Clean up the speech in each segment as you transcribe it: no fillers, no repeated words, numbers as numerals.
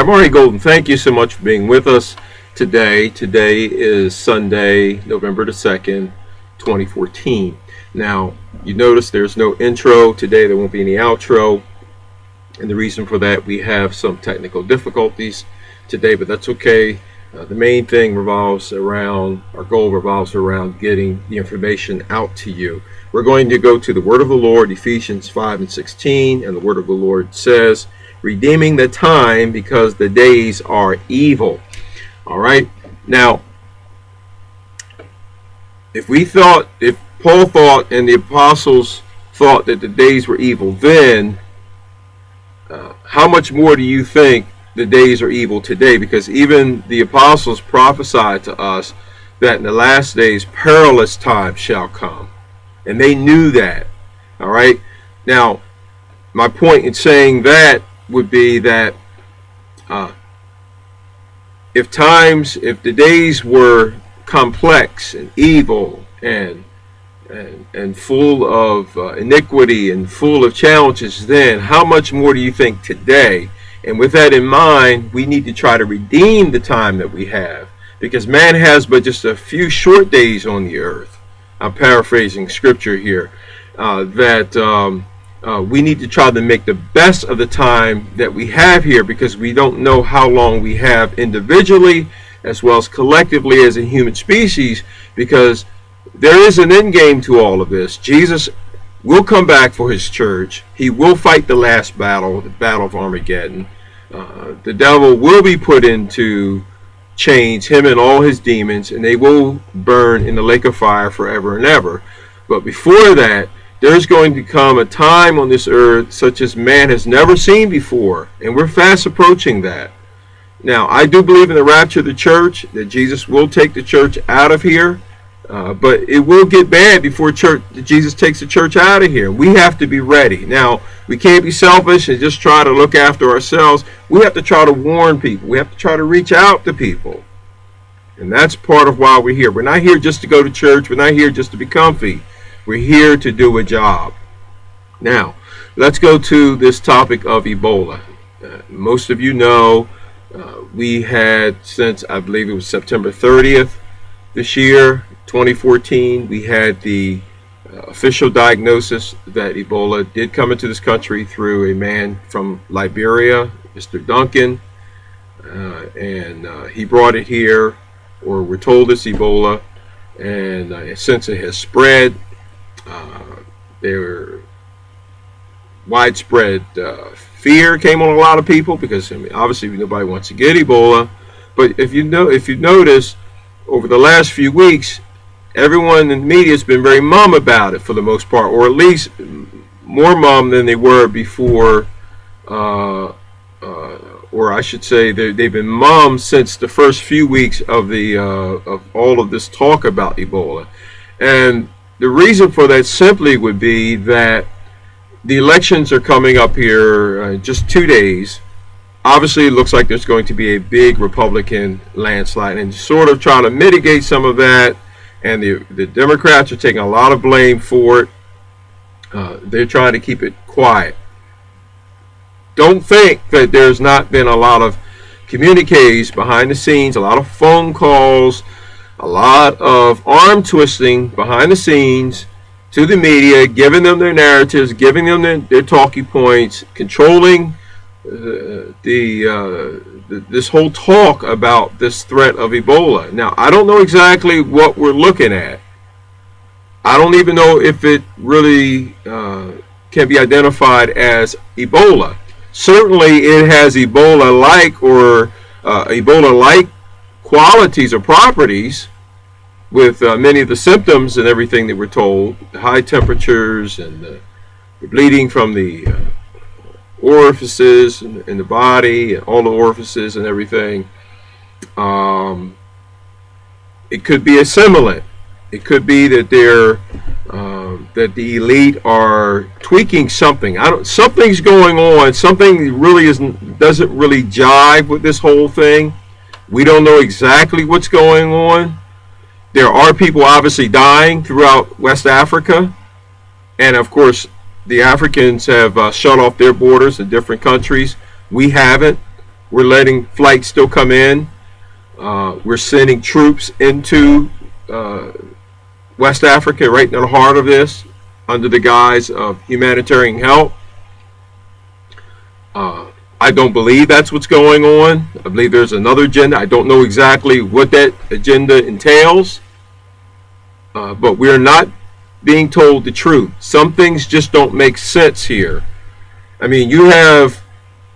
right, Marty Golden, thank you so much for being with us today. Today is Sunday, November the 2nd, 2014. Now, you notice there's no intro today. There won't be any outro. And the reason for that, we have some technical difficulties today, but that's okay. The main thing our goal revolves around getting the information out to you. We're going to go to the Word of the Lord, Ephesians 5:16, and the Word of the Lord says, redeeming the time because the days are evil. All right. Now, if Paul thought and the apostles thought that the days were evil then, how much more do you think the days are evil today? Because even the apostles prophesied to us that in the last days perilous times shall come. And they knew that. All right. Now, my point in saying that would be that if the days were complex and evil and full of iniquity and full of challenges then, how much more do you think today? And with that in mind, we need to try to redeem the time that we have, because man has but just a few short days on the earth. I'm paraphrasing scripture here, we need to try to make the best of the time that we have here, because we don't know how long we have individually as well as collectively as a human species, because there is an end game to all of this. Jesus will come back for his church. He will fight the last battle, the battle of Armageddon. The devil will be put into chains, him and all his demons, and they will burn in the lake of fire forever and ever. But before that, there's going to come a time on this earth such as man has never seen before, and we're fast approaching that. Now, I do believe in the rapture of the church, that Jesus will take the church out of here, but it will get bad before Jesus takes the church out of here. We have to be ready. Now, we can't be selfish and just try to look after ourselves. We have to try to warn people. We have to try to reach out to people. And that's part of why we're here. We're not here just to go to church. We're not here just to be comfy. We're here to do a job. Now, let's go to this topic of Ebola. Most of you know we had, since I believe it was September 30th this year, 2014, we had the official diagnosis that Ebola did come into this country through a man from Liberia, Mr. Duncan, and he brought it here, or we're told it's Ebola, and since it has spread, there widespread fear came on a lot of people, because obviously nobody wants to get Ebola. But if you notice, over the last few weeks, everyone in the media has been very mum about it for the most part, or at least more mum than they were before, or I should say they've been mum since the first few weeks of all of this talk about Ebola. And the reason for that simply would be that the elections are coming up here in just 2 days. Obviously, it looks like there's going to be a big Republican landslide, and sort of trying to mitigate some of that. And the Democrats are taking a lot of blame for it. They're trying to keep it quiet. Don't think that there's not been a lot of communiques behind the scenes, a lot of phone calls, a lot of arm twisting behind the scenes to the media, giving them their narratives, giving them their talking points, controlling this whole talk about this threat of Ebola. Now, I don't know exactly what we're looking at. I don't even know if it really can be identified as Ebola. Certainly, it has Ebola-like Ebola-like qualities or properties, with many of the symptoms and everything that we're told, the high temperatures and the bleeding from the orifices in the body, and all the orifices and everything. It could be assimilant. It could be that that the elite are tweaking something. Something's going on. Something really doesn't really jive with this whole thing. We don't know exactly what's going on. There are people obviously dying throughout West Africa, and of course the Africans have shut off their borders in different countries. We haven't. We're letting flights still come in. We're sending troops into West Africa, right in the heart of this, under the guise of humanitarian help. I don't believe that's what's going on. I believe there's another agenda. I don't know exactly what that agenda entails, but we're not being told the truth. Some things just don't make sense here. I mean, you have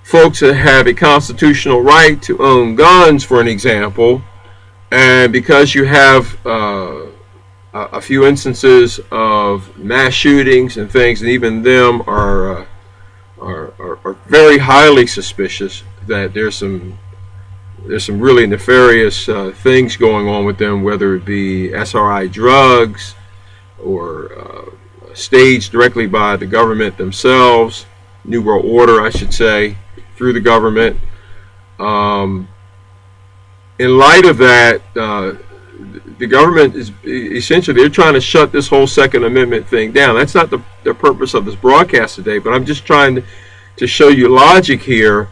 folks that have a constitutional right to own guns, for an example, and because you have a few instances of mass shootings and things, and even them are very highly suspicious that there's some really nefarious things going on with them, whether it be SRI drugs or staged directly by the government themselves, New World Order, I should say, through the government. In light of that, the government is essentially, they're trying to shut this whole Second Amendment thing down. That's not the purpose of this broadcast today, but I'm just trying to show you logic here,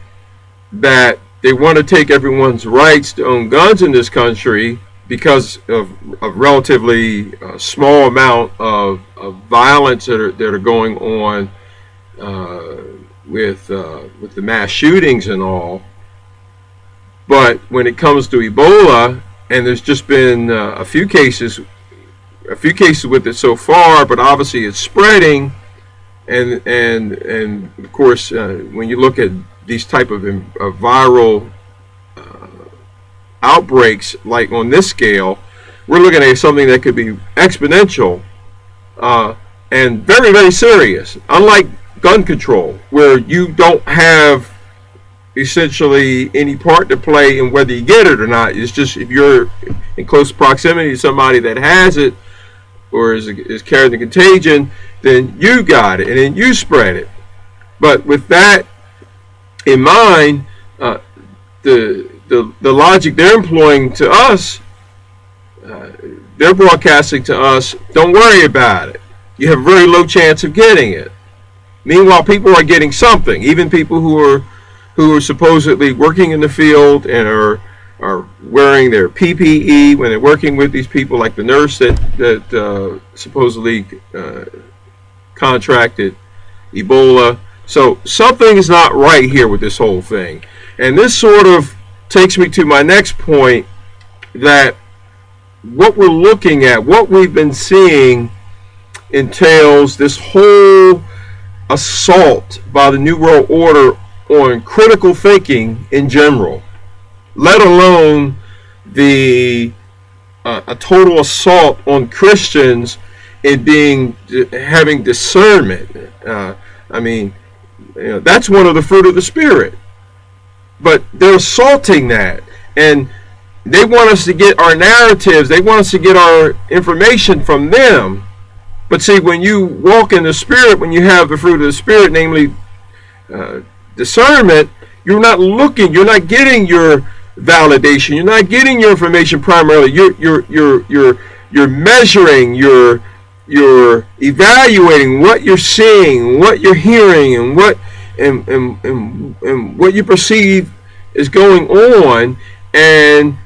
that they want to take everyone's rights to own guns in this country because of a relatively small amount of violence that are going on with the mass shootings and all. But when it comes to Ebola, and there's just been a few cases with it so far, but obviously it's spreading, and of course when you look at these type of viral outbreaks, like on this scale, we're looking at something that could be exponential and very, very serious. Unlike gun control, where you don't have essentially any part to play in whether you get it or not. It's just if you're in close proximity to somebody that has it or is carrying the contagion, then you got it and then you spread it. But with that in mind, the logic they're employing to us, they're broadcasting to us, don't worry about it. You have a very low chance of getting it. Meanwhile, people are getting something. Even people who are supposedly working in the field and are wearing their PPE when they're working with these people, like the nurse that supposedly contracted Ebola. So something is not right here with this whole thing. And this sort of takes me to my next point, that what we're looking at, what we've been seeing, entails this whole assault by the New World Order on critical thinking in general, let alone a total assault on Christians in having discernment. I mean, that's one of the fruit of the Spirit. But they're assaulting that, and they want us to get our narratives, they want us to get our information from them. But see, when you walk in the Spirit, when you have the fruit of the Spirit, namely discernment, you're not getting your validation, you're not getting your information primarily. You're measuring, you're evaluating what you're seeing, what you're hearing, and what you perceive is going on, and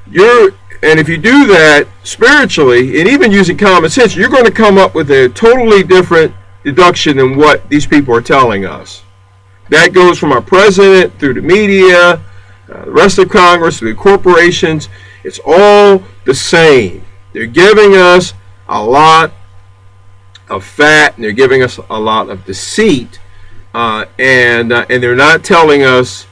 if you do that spiritually, and even using common sense, you're going to come up with a totally different deduction than what these people are telling us. That goes from our president through the media, the rest of Congress, through the corporations. It's all the same. They're giving us a lot of fat, and they're giving us a lot of deceit, and they're not telling us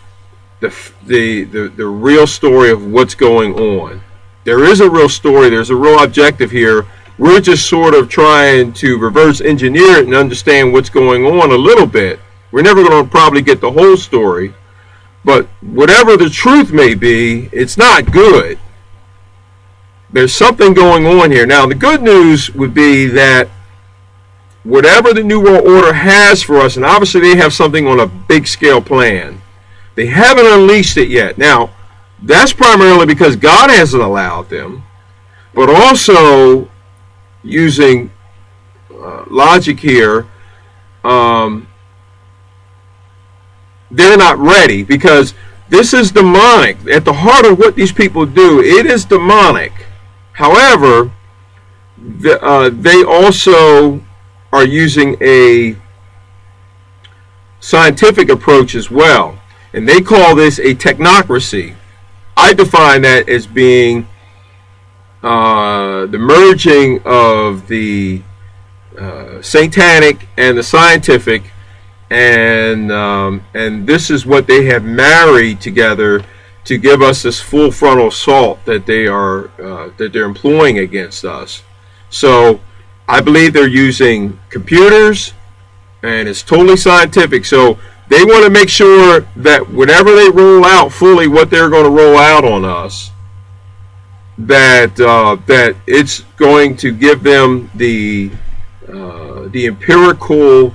the real story of what's going on. There is a real story. There's a real objective here. We're just sort of trying to reverse engineer it and understand what's going on a little bit. We're never going to probably get the whole story, but whatever the truth may be, it's not good. There's something going on here. Now, the good news would be that whatever the New World Order has for us, and obviously they have something on a big scale plan, they haven't unleashed it yet. Now, that's primarily because God hasn't allowed them, but also using logic here, they're not ready, because This is demonic. At the heart of what these people do, it is demonic. However, they also are using a scientific approach as well. And they call this a technocracy. I define that as being the merging of the satanic and the scientific, and this is what they have married together to give us this full frontal assault that they're employing against us. So I believe they're using computers, and it's totally scientific. So they want to make sure that whenever they roll out fully what they're going to roll out on us, that it's going to give them the empirical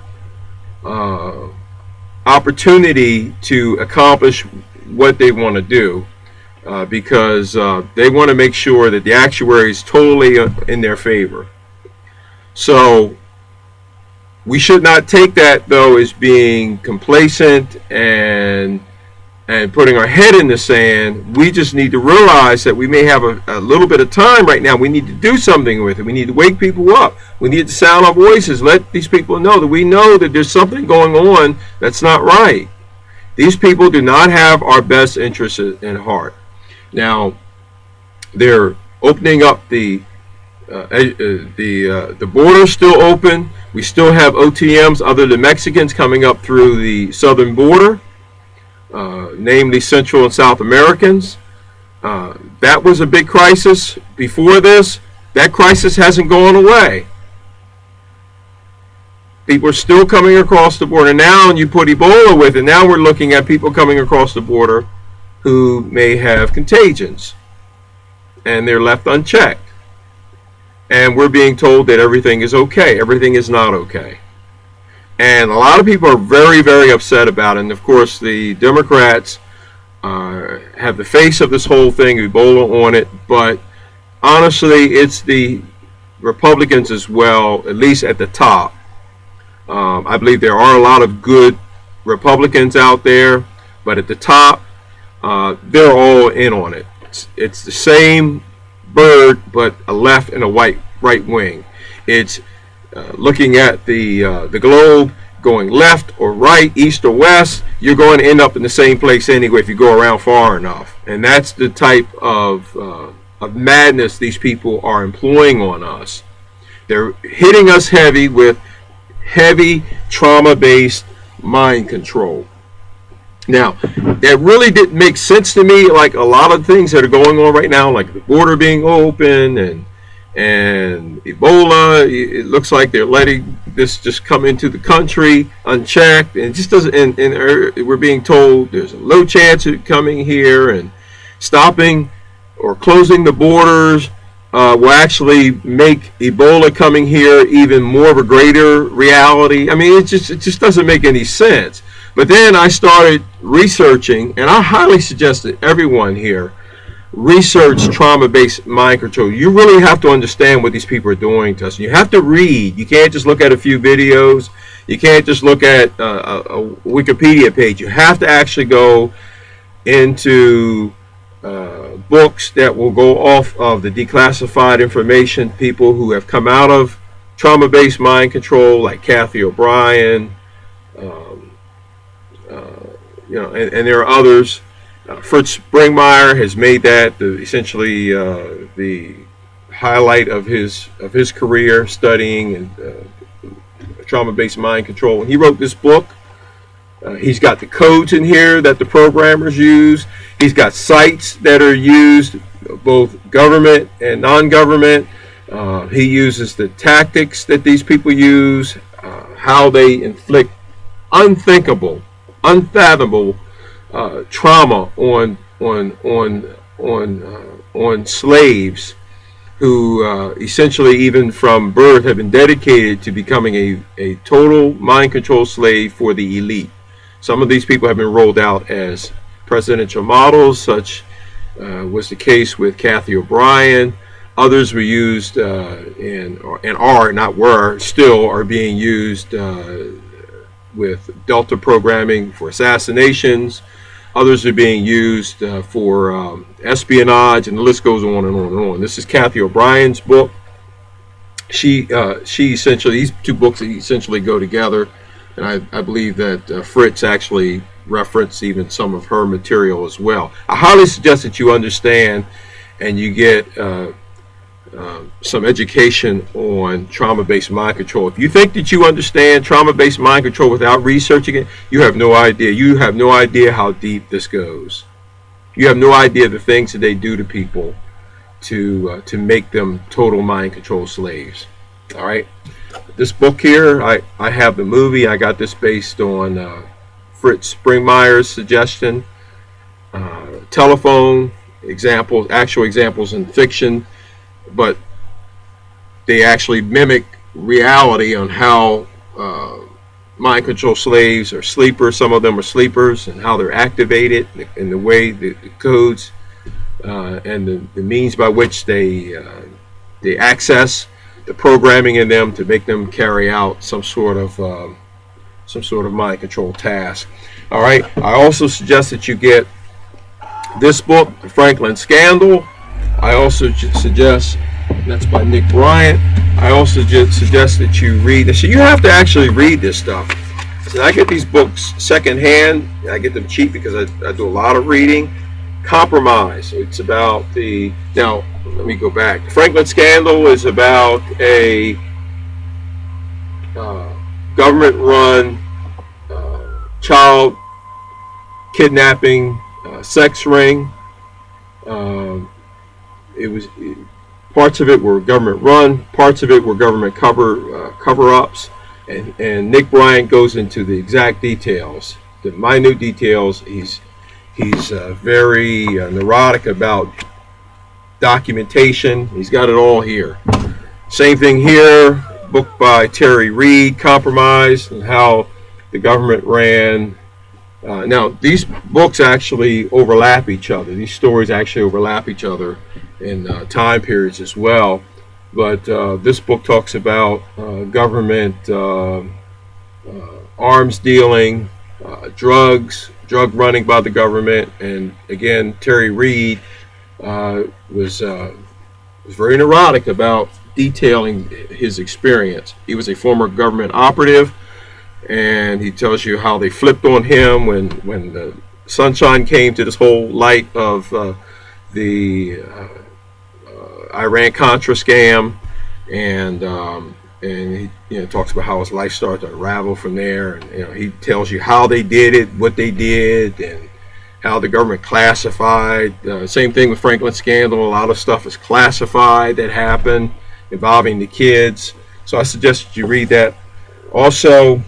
opportunity to accomplish what they want to do, because they want to make sure that the actuary is totally in their favor. So we should not take that, though, as being complacent and putting our head in the sand. We just need to realize that we may have a little bit of time right now. We need to do something with it. We need to wake people up. We need to sound our voices, let these people know that we know that there's something going on that's not right. These people do not have our best interests in heart. Now, they're opening up the border still open. We still have OTMs, other than Mexicans, coming up through the southern border, namely Central and South Americans. That was a big crisis before this. That crisis hasn't gone away. People are still coming across the border now, and you put Ebola with it. Now we're looking at people coming across the border who may have contagions, and they're left unchecked. And we're being told that everything is okay. Everything is not okay. And a lot of people are very, very upset about it. And of course, the Democrats have the face of this whole thing, Ebola, on it. But honestly, it's the Republicans as well, at least at the top. I believe there are a lot of good Republicans out there, but at the top, they're all in on it. It's the same bird, but a left and a right wing. It's looking at the globe, going left or right, east or west. You're going to end up in the same place anyway if you go around far enough. And that's the type of madness these people are employing on us. They're hitting us heavy with heavy trauma-based mind control. Now, that really didn't make sense to me, like a lot of things that are going on right now, like the border being open and Ebola. It looks like they're letting this just come into the country unchecked, and it just doesn't. And we're being told there's a low chance of coming here, and stopping or closing the borders will actually make Ebola coming here even more of a greater reality. I mean, it just doesn't make any sense. But then I started researching, and I highly suggest that everyone here research trauma-based mind control. You really have to understand what these people are doing to us. You have to read. You can't just look at a few videos. You can't just look at a Wikipedia page. You have to actually go into books that will go off of the declassified information, people who have come out of trauma-based mind control, like Kathy O'Brien, and there are others. Fritz Springmeier has made that essentially the highlight of his career, studying and trauma-based mind control. When he wrote this book, he's got the codes in here that the programmers use. He's got sites that are used, both government and non-government. He uses the tactics that these people use, how they inflict unthinkable, unfathomable trauma on slaves who essentially, even from birth, have been dedicated to becoming a total mind control slave for the elite. Some of these people have been rolled out as presidential models, such was the case with Kathy O'Brien. Others were used and still are being used with Delta programming for assassinations. Others are being used for espionage, and the list goes on and on and on. This is Kathy O'Brien's book. She essentially, these two books essentially go together, and I believe that Fritz actually referenced even some of her material as well. I highly suggest that you understand and you get some education on trauma-based mind control. If you think that you understand trauma-based mind control without researching it, you have no idea. You have no idea how deep this goes. You have no idea the things that they do to people to make them total mind control slaves. All right. This book here, I have the movie. I got this based on Fritz Springmeier's suggestion. Telephone examples, actual examples in fiction, but they actually mimic reality on how mind control slaves are sleepers. Some of them are sleepers, and how they're activated, and the way the codes and the means by which they access the programming in them to make them carry out some sort of mind control task. All right. I also suggest that you get this book, The Franklin Scandal. I also suggest, that's by Nick Bryant. I also suggest that you read this. So you have to actually read this stuff. So I get these books secondhand. I get them cheap because I do a lot of reading. Compromise. It's about now let me go back. The Franklin Scandal is about a government-run child kidnapping sex ring. Parts of it were government run, parts of it were government cover-ups, and Nick Bryant goes into the exact details, the minute details. He's very neurotic about documentation. He's got it all here. Same thing here. Book by Terry Reid, Compromise, and how the government ran. Now, these books actually overlap each other. These stories actually overlap each other in time periods as well. But this book talks about government arms dealing, drug running by the government, and again, Terry Reid was very neurotic about detailing his experience. He was a former government operative, and he tells you how they flipped on him when the sunshine came to this whole light of the Iran-Contra scam, and he talks about how his life started to unravel from there, and he tells you how they did it, what they did, and how the government classified. Same thing with Franklin Scandal. A lot of stuff is classified that happened involving the kids. So I suggest that you read that. Also,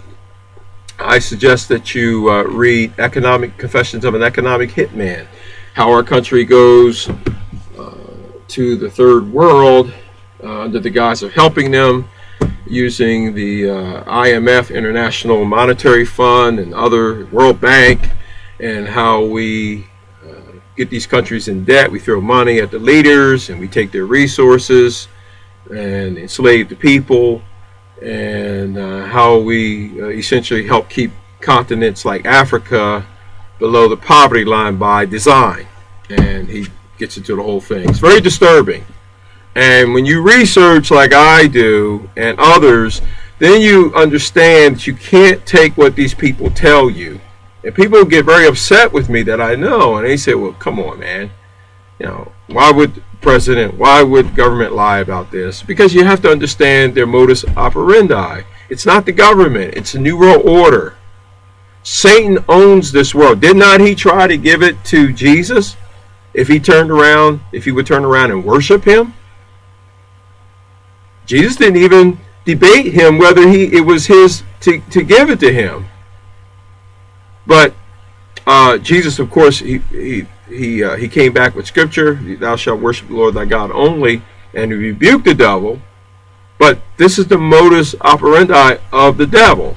I suggest that you read Confessions of an Economic Hitman, how our country goes to the third world under the guise of helping them using the IMF, International Monetary Fund, and other, World Bank, and how we get these countries in debt. We throw money at the leaders, and we take their resources and enslave the people, and how we essentially help keep continents like Africa below the poverty line by design. And he gets into the whole thing. It's very disturbing. And when you research like I do and others, then you understand that you can't take what these people tell you. And people get very upset with me that I know, and they say, well, come on, man. Why would government lie about this? Because you have to understand their modus operandi. It's not the government. It's a new world order. Satan owns this world. Did not he try to give it to Jesus if he would turn around and worship him? Jesus didn't even debate him whether it was his to give it to him. But Jesus, of course, he came back with scripture, thou shalt worship the Lord thy God only, and he rebuked the devil. But this is the modus operandi of the devil.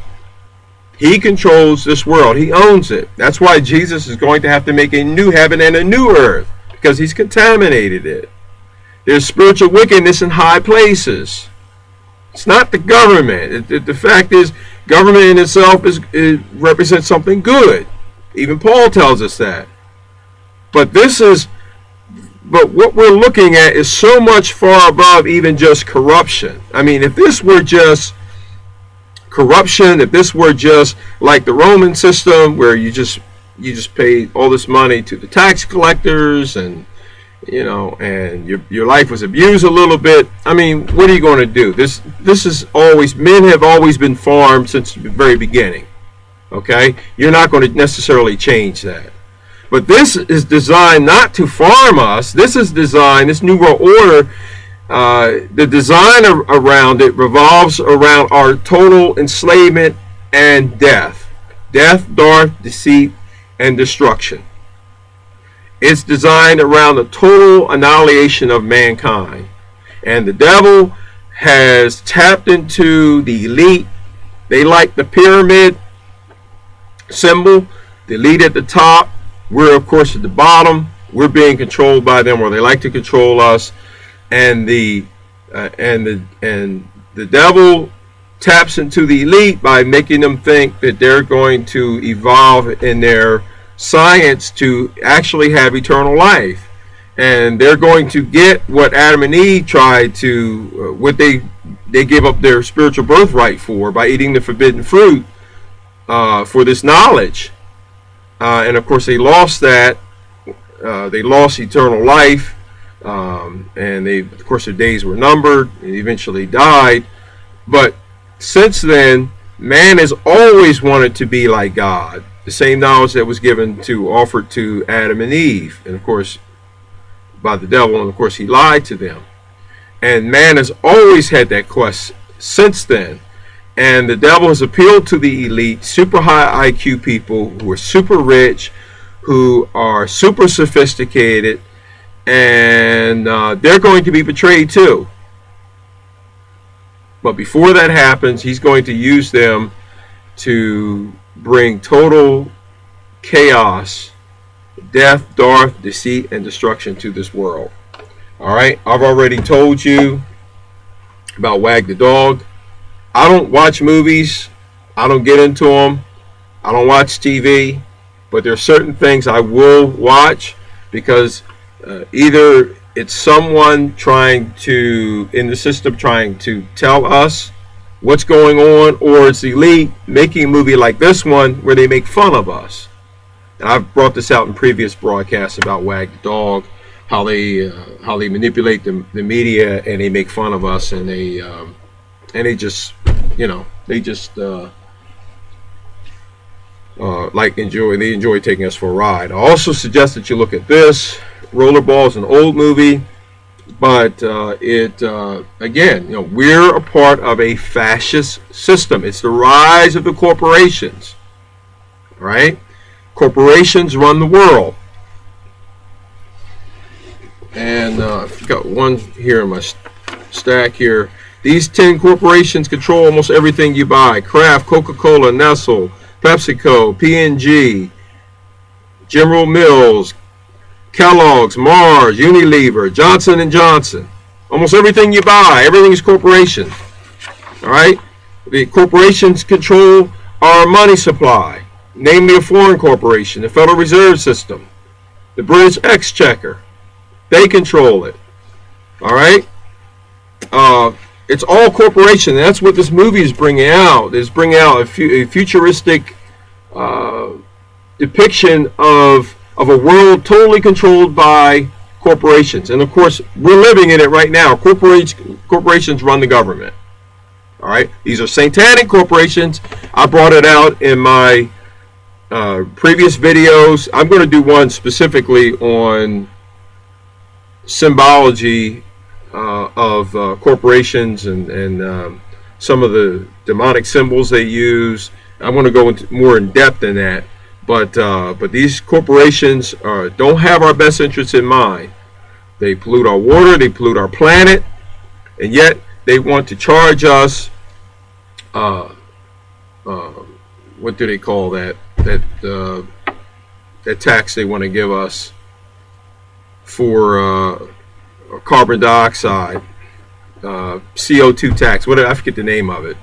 He controls this world. He owns it. That's why Jesus is going to have to make a new heaven and a new earth, because he's contaminated it. There's spiritual wickedness in high places. It's not the government. The fact is, government in itself represents something good. Even Paul tells us that. But what we're looking at is so much far above even just corruption. I mean, if this were just corruption, if this were just like the Roman system where you just paid all this money to the tax collectors, and and your life was abused a little bit. I mean, what are you going to do? This is always, men have always been farmed since the very beginning. Okay? You're not going to necessarily change that. But this is designed not to farm us. This New World Order, the design around it revolves around our total enslavement and death. Death, dearth, deceit, and destruction. It's designed around the total annihilation of mankind. And the devil has tapped into the elite. They like the pyramid symbol, the elite at the top. We're, of course, at the bottom. We're being controlled by them, or they like to control us. And the devil taps into the elite by making them think that they're going to evolve in their science to actually have eternal life, and they're going to get what Adam and Eve tried to, what they gave up their spiritual birthright for by eating the forbidden fruit, for this knowledge. And of course they lost that. They lost eternal life, and of course their days were numbered and eventually died. But since then, man has always wanted to be like God. The same knowledge that was offered to Adam and Eve, and of course by the devil, and of course he lied to them. And man has always had that quest since then. And the devil has appealed to the elite, super high IQ people who are super rich, who are super sophisticated, and they're going to be betrayed too. But before that happens, he's going to use them to bring total chaos, death, dearth, deceit, and destruction to this world. All right, I've already told you about Wag the Dog. I don't watch movies. I don't get into them. I don't watch TV. But there are certain things I will watch, because either it's someone in the system trying to tell us what's going on, or it's the elite making a movie like this one where they make fun of us. And I've brought this out in previous broadcasts about Wag the Dog, how they manipulate the media, and they make fun of us, and they just enjoy taking us for a ride. I also suggest that you look at this. Rollerball is an old movie, but again, we're a part of a fascist system. It's the rise of the corporations. All right, corporations run the world. And I've got one here in my stack here. These 10 corporations control almost everything you buy. Kraft, Coca-Cola, Nestle, PepsiCo, P&G, General Mills, Kellogg's, Mars, Unilever, Johnson & Johnson. Almost everything you buy, everything is corporation. All right? The corporations control our money supply, namely a foreign corporation, the Federal Reserve System, the British Exchequer. They control it. All right? It's all corporation. That's what this movie is bringing out. It's bringing out a futuristic depiction of a world totally controlled by corporations. And of course, we're living in it right now. Corporations run the government. All right? These are satanic corporations. I brought it out in my previous videos. I'm going to do one specifically on symbology of corporations and some of the demonic symbols they use. I'm going to go into more in depth in that. But these corporations don't have our best interests in mind. They pollute our water, they pollute our planet, and yet they want to charge us. What do they call that? That tax they want to give us for carbon dioxide, CO2 tax. I forget the name of it,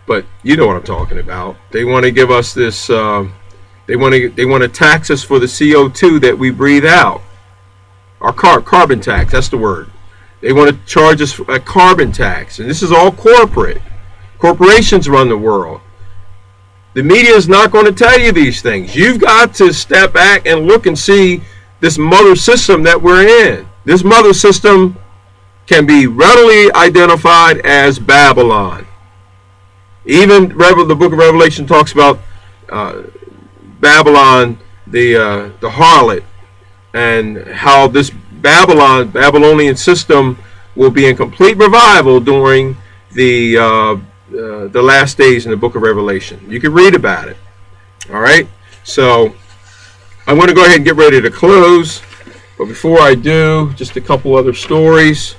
but you know what I'm talking about. They want to give us this They want to tax us for the CO2 that we breathe out. Our carbon tax, that's the word. They want to charge us a carbon tax. And this is all corporate. Corporations run the world. The media is not going to tell you these things. You've got to step back and look and see this mother system that we're in. This mother system can be readily identified as Babylon. Even the book of Revelation talks about Babylon, the harlot, and how this Babylonian system will be in complete revival during the last days in the book of Revelation. You can read about it. All right. So I'm going to go ahead and get ready to close. But before I do, just a couple other stories.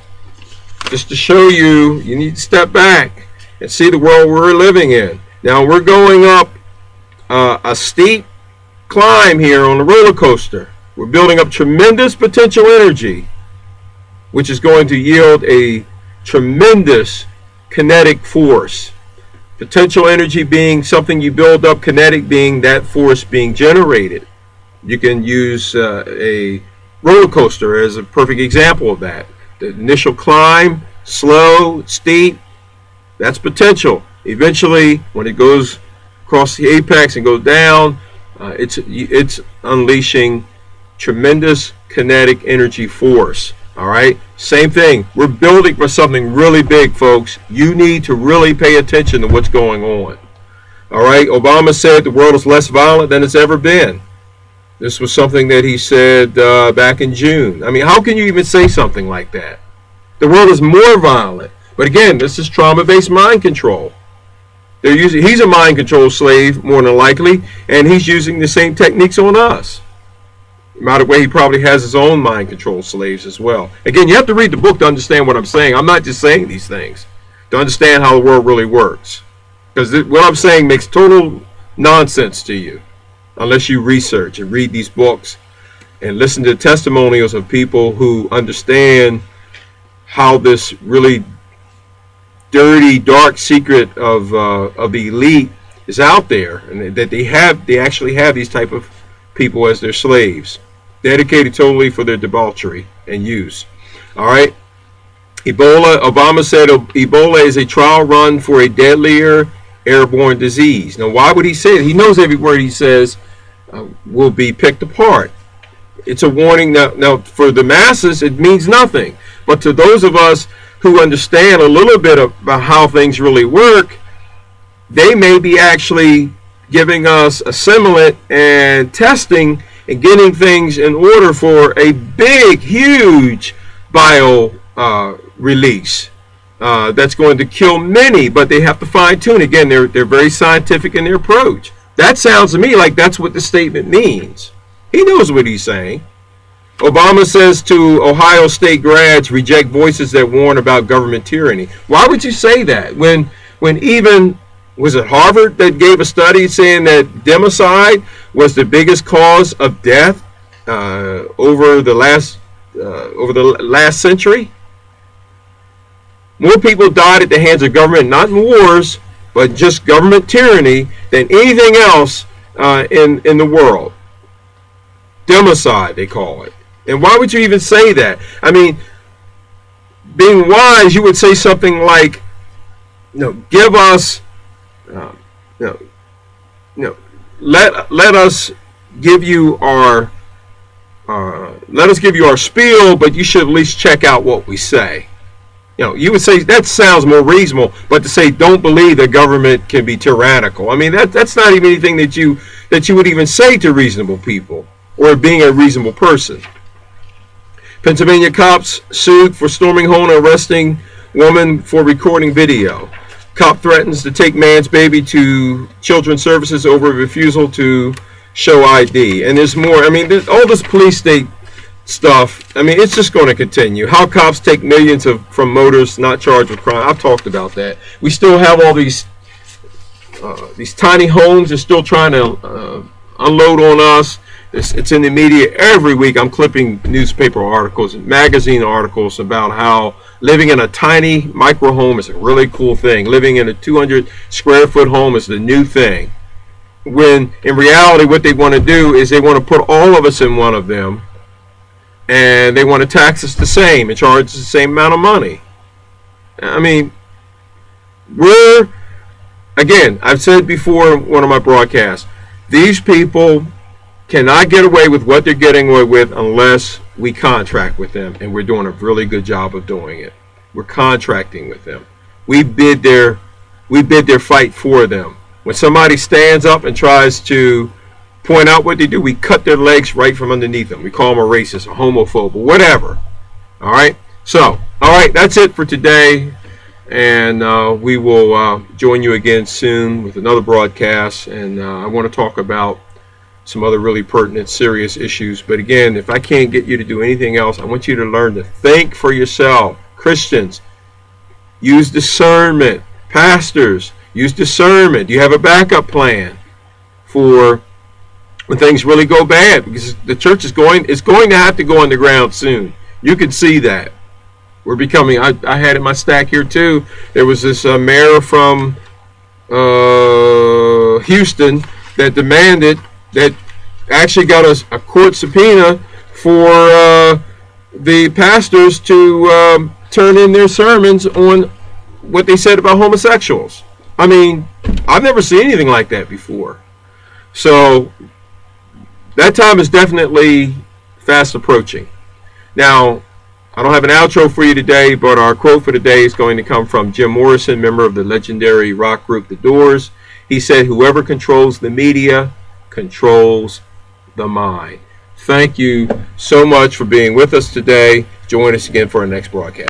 Just to show you, you need to step back and see the world we're living in. Now we're going up a steep climb here on the roller coaster. We're building up tremendous potential energy, which is going to yield a tremendous kinetic force. Potential energy being something you build up, kinetic being that force being generated. You can use a roller coaster as a perfect example of that. The initial climb, slow, steep, that's potential. Eventually, when it goes across the apex and goes down, it's unleashing tremendous kinetic energy force. All right, same thing. We're building for something really big, folks. You need to really pay attention to what's going on. All right, Obama said the world is less violent than it's ever been. This was something that he said back in June. I mean, how can you even say something like that? The world is more violent. But again, this is trauma-based mind control. He's a mind control slave, more than likely, and he's using the same techniques on us. By the way, he probably has his own mind control slaves as well. Again, you have to read the book to understand what I'm saying. I'm not just saying these things to understand how the world really works. Because what I'm saying makes total nonsense to you unless you research and read these books and listen to testimonials of people who understand how this really dirty, dark secret of the elite is out there, and that they actually have these type of people as their slaves, dedicated totally for their debauchery and use. All right. Ebola. Obama said Ebola is a trial run for a deadlier airborne disease. Now, why would he say it? He knows every word he says will be picked apart. It's a warning. Now, for the masses, it means nothing. But to those of us who understand a little bit about how things really work, they may be actually giving us a simulant and testing and getting things in order for a big, huge bio release that's going to kill many, but they have to fine tune. Again, they're very scientific in their approach. That sounds to me like that's what the statement means. He knows what he's saying. Obama says to Ohio State grads, reject voices that warn about government tyranny. Why would you say that when even, was it Harvard that gave a study saying that democide was the biggest cause of death over the last century? More people died at the hands of government, not in wars, but just government tyranny, than anything else in the world. Democide, they call it. And why would you even say that? I mean, being wise, you would say something like, give us, let us give you our spiel, but you should at least check out what we say. You would say that sounds more reasonable, but to say don't believe the government can be tyrannical. I mean, that's not even anything that you would even say to reasonable people or being a reasonable person. Pennsylvania cops sued for storming home and arresting woman for recording video. Cop threatens to take man's baby to children's services over refusal to show ID. And there's more. I mean, all this police state stuff, I mean, it's just going to continue. How cops take millions from motorists not charged with crime. I've talked about that. We still have all these tiny homes. They're still trying to unload on us. It's in the media every week. I'm clipping newspaper articles and magazine articles about how living in a tiny micro home is a really cool thing. Living in a 200 square foot home is the new thing. when in reality what they want to do is they want to put all of us in one of them, and they want to tax us the same and charge us the same amount of money. I mean, again, I've said before in one of my broadcasts, these people cannot get away with what they're getting away with unless we contract with them, and we're doing a really good job of doing it. We're contracting with them. We bid their fight for them. When somebody stands up and tries to point out what they do, we cut their legs right from underneath them. We call them a racist, a homophobe, or whatever. All right? So, all right, that's it for today. And we will join you again soon with another broadcast. And I want to talk about some other really pertinent, serious issues. But again, if I can't get you to do anything else, I want you to learn to think for yourself. Christians, use discernment. Pastors, use discernment. Do you have a backup plan for when things really go bad? Because the church is going to have to go underground soon. You can see that. We're becoming, I had in my stack here too, there was this mayor from Houston that demanded, that actually got a court subpoena for the pastors to turn in their sermons on what they said about homosexuals. I mean, I've never seen anything like that before. So that time is definitely fast approaching. Now, I don't have an outro for you today, but our quote for today is going to come from Jim Morrison, member of the legendary rock group The Doors. He said, "Whoever controls the media controls the mind." Thank you so much for being with us today. Join us again for our next broadcast.